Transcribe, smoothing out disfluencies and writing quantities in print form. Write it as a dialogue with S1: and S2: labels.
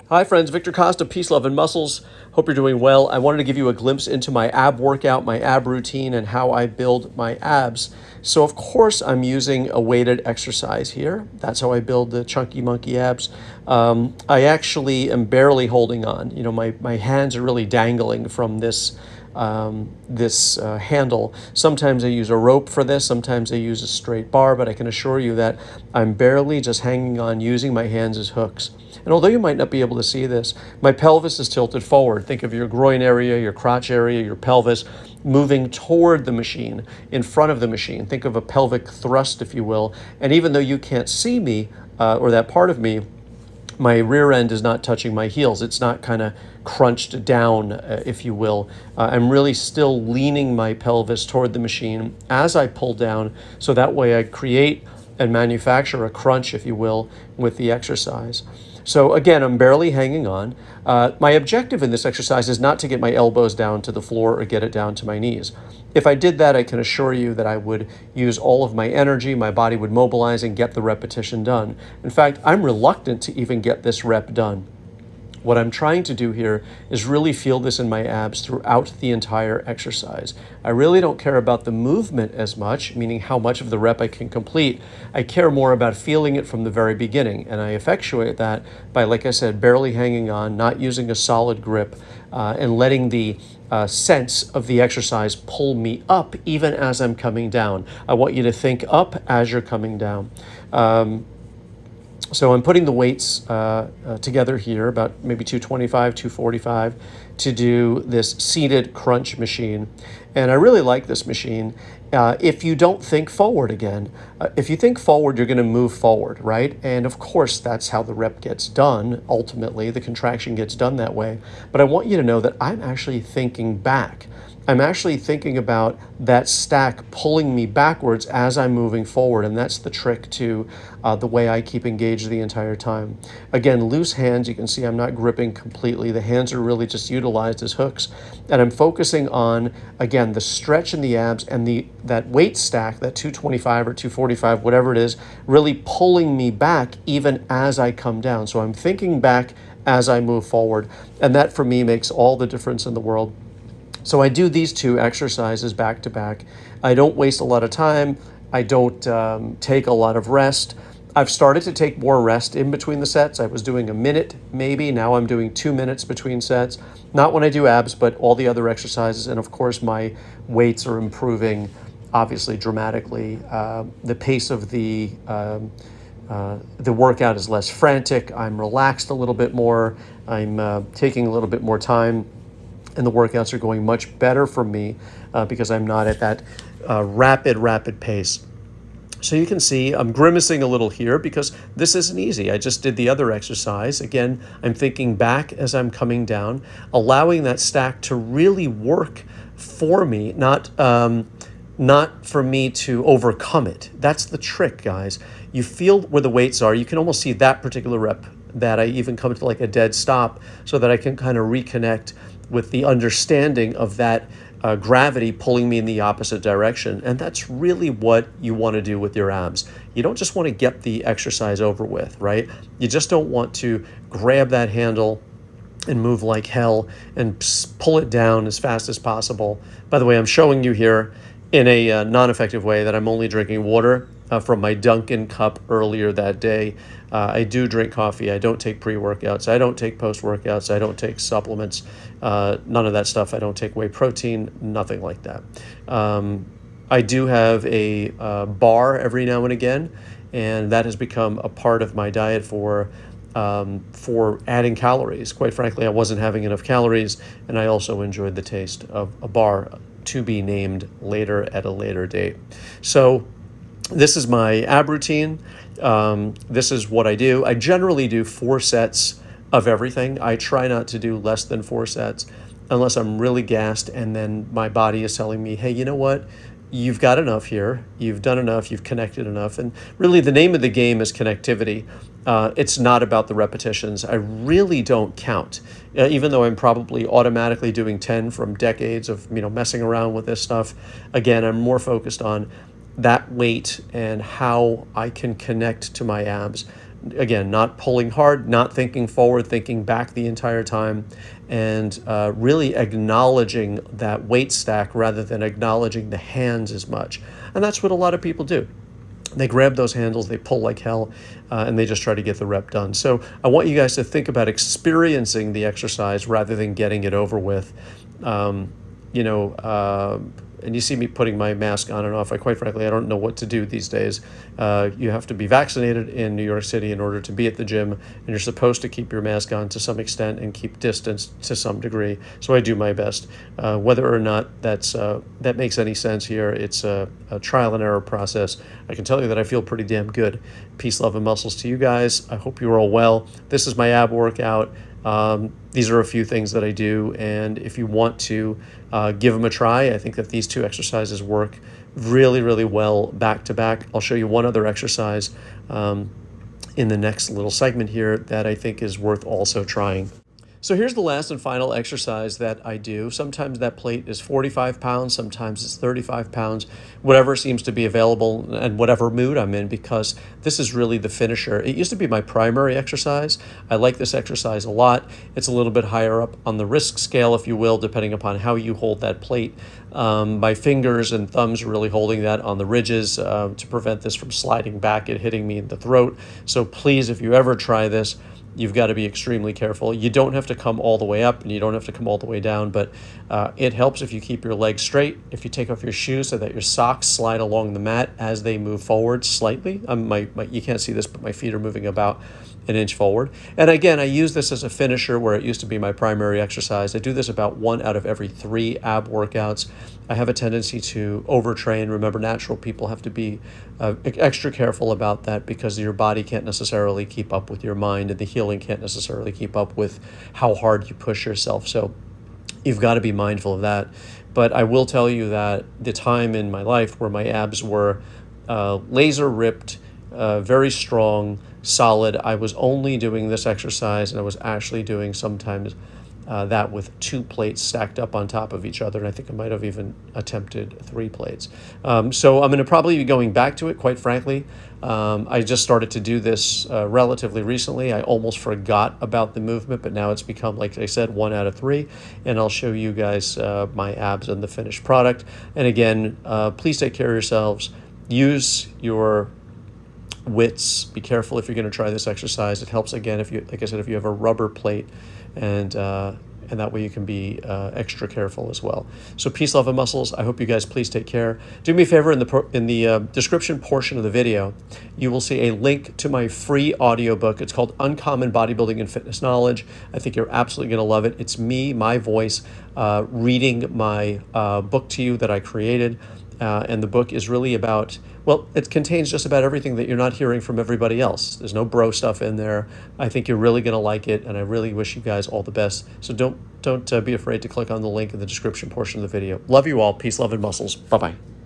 S1: Hi friends, Victor Costa, Peace, Love, and Muscles. Hope you're doing well. I wanted to give you a glimpse into my ab workout, my ab routine, and how I build my abs. So of course I'm using a weighted exercise here. That's how I build the chunky monkey abs. I actually am barely holding on. You know, my hands are really dangling from this handle. Sometimes I use a rope for this, sometimes I use a straight bar, but I can assure you that I'm barely just hanging on using my hands as hooks. And although you might not be able to see this, my pelvis is tilted forward. Think of your groin area, your crotch area, your pelvis moving toward the machine, in front of the machine. Think of a pelvic thrust, if you will. And even though you can't see me, or that part of me, my rear end is not touching my heels. It's not kind of crunched down, if you will. I'm really still leaning my pelvis toward the machine as I pull down, so that way I create and manufacture a crunch, if you will, with the exercise. So again, I'm barely hanging on. My objective in this exercise is not to get my elbows down to the floor or get it down to my knees. If I did that, I can assure you that I would use all of my energy, my body would mobilize and get the repetition done. In fact, I'm reluctant to even get this rep done. What I'm trying to do here is really feel this in my abs throughout the entire exercise. I really don't care about the movement as much, meaning how much of the rep I can complete. I care more about feeling it from the very beginning, and I effectuate that by, like I said, barely hanging on, not using a solid grip, and letting the sense of the exercise pull me up even as I'm coming down. I want you to think up as you're coming down. So I'm putting the weights together here, about maybe 225, 245, to do this seated crunch machine. And I really like this machine. If you don't think forward again, if you think forward, you're going to move forward, right? And of course, that's how the rep gets done. Ultimately, the contraction gets done that way. But I want you to know that I'm actually thinking back. I'm actually thinking about that stack pulling me backwards as I'm moving forward, and that's the trick to the way I keep engaged the entire time. Again, loose hands, you can see I'm not gripping completely. The hands are really just utilized as hooks, and I'm focusing on, again, the stretch in the abs and that weight stack, that 225 or 245, whatever it is, really pulling me back even as I come down. So I'm thinking back as I move forward, and that for me makes all the difference in the world. So I do these two exercises back to back. I don't waste a lot of time. I don't take a lot of rest. I've started to take more rest in between the sets. I was doing a minute maybe. Now I'm doing 2 minutes between sets. Not when I do abs, but all the other exercises. And of course, my weights are improving, obviously, dramatically. The pace of the workout is less frantic. I'm relaxed a little bit more. I'm taking a little bit more time. And the workouts are going much better for me because I'm not at that rapid pace. So you can see I'm grimacing a little here because this isn't easy. I just did the other exercise. Again, I'm thinking back as I'm coming down, allowing that stack to really work for me, not for me to overcome it. That's the trick, guys. You feel where the weights are. You can almost see that particular rep that I even come to like a dead stop so that I can kind of reconnect with the understanding of that gravity pulling me in the opposite direction. And that's really what you want to do with your abs. You don't just want to get the exercise over with, right? You just don't want to grab that handle and move like hell and pull it down as fast as possible. By the way, I'm showing you here in a non-effective way that I'm only drinking water from my Dunkin' cup earlier that day. I do drink coffee. I don't take pre-workouts. I don't take post-workouts. I don't take supplements. None of that stuff. I don't take whey protein, nothing like that. I do have a bar every now and again, and that has become a part of my diet for adding calories. Quite frankly, I wasn't having enough calories, and I also enjoyed the taste of a bar, to be named later at a later date. So this is my ab routine. This is what I do. I generally do 4 sets of everything. I try not to do less than 4 sets unless I'm really gassed and then my body is telling me, hey, you know what? You've got enough here. You've done enough. You've connected enough. And really the name of the game is connectivity. It's not about the repetitions. I really don't count, even though I'm probably automatically doing 10 from decades of messing around with this stuff. Again, I'm more focused on that weight and how I can connect to my abs Again, not pulling hard, not thinking forward, thinking back the entire time, and really acknowledging that weight stack rather than acknowledging the hands as much. And that's what a lot of people do. They grab those handles, they pull like hell, and they just try to get the rep done. So I want you guys to think about experiencing the exercise rather than getting it over with. You know, and you see me putting my mask on and off. Quite frankly, I don't know what to do these days. You have to be vaccinated in New York City in order to be at the gym, and you're supposed to keep your mask on to some extent and keep distance to some degree. So I do my best. Whether or not that makes any sense here, it's a trial and error process. I can tell you that I feel pretty damn good. Peace, love, and muscles to you guys. I hope you're all well. This is my ab workout. These are a few things that I do, and if you want to give them a try, I think that these two exercises work really, really well back to back. I'll show you one other exercise in the next little segment here that I think is worth also trying. So here's the last and final exercise that I do. Sometimes that plate is 45 pounds, sometimes it's 35 pounds, whatever seems to be available and whatever mood I'm in, because this is really the finisher. It used to be my primary exercise. I like this exercise a lot. It's a little bit higher up on the risk scale, if you will, depending upon how you hold that plate. My fingers and thumbs are really holding that on the ridges to prevent this from sliding back and hitting me in the throat. So please, if you ever try this, you've got to be extremely careful. You don't have to come all the way up and you don't have to come all the way down, but it helps if you keep your legs straight, if you take off your shoes so that your socks slide along the mat as they move forward slightly. You can't see this, but my feet are moving about an inch forward. And again, I use this as a finisher where it used to be my primary exercise. I do this about 1 out of every 3 ab workouts. I have a tendency to overtrain. Remember, natural people have to be extra careful about that because your body can't necessarily keep up with your mind, and the healing can't necessarily keep up with how hard you push yourself. So you've got to be mindful of that. But I will tell you that the time in my life where my abs were laser ripped, very strong, solid, I was only doing this exercise, and I was actually doing sometimes that with 2 plates stacked up on top of each other, and I think I might have even attempted 3 plates. So I'm going to probably be going back to it, quite frankly. I just started to do this relatively recently. I almost forgot about the movement, but now it's become, like I said, 1 out of 3, and I'll show you guys my abs and the finished product. And again, please take care of yourselves. Use your wits. Be careful if you're going to try this exercise. It helps, again, if you, like I said, if you have a rubber plate, and that way you can be extra careful as well. So peace, love, and muscles. I hope you guys please take care. Do me a favor, in the description portion of the video, you will see a link to my free audiobook. It's called Uncommon Bodybuilding and Fitness Knowledge. I think you're absolutely going to love it. It's me, my voice, reading my book to you that I created. And the book is really about, well, it contains just about everything that you're not hearing from everybody else. There's no bro stuff in there. I think you're really going to like it, and I really wish you guys all the best. So don't be afraid to click on the link in the description portion of the video. Love you all. Peace, love, and muscles. Bye-bye.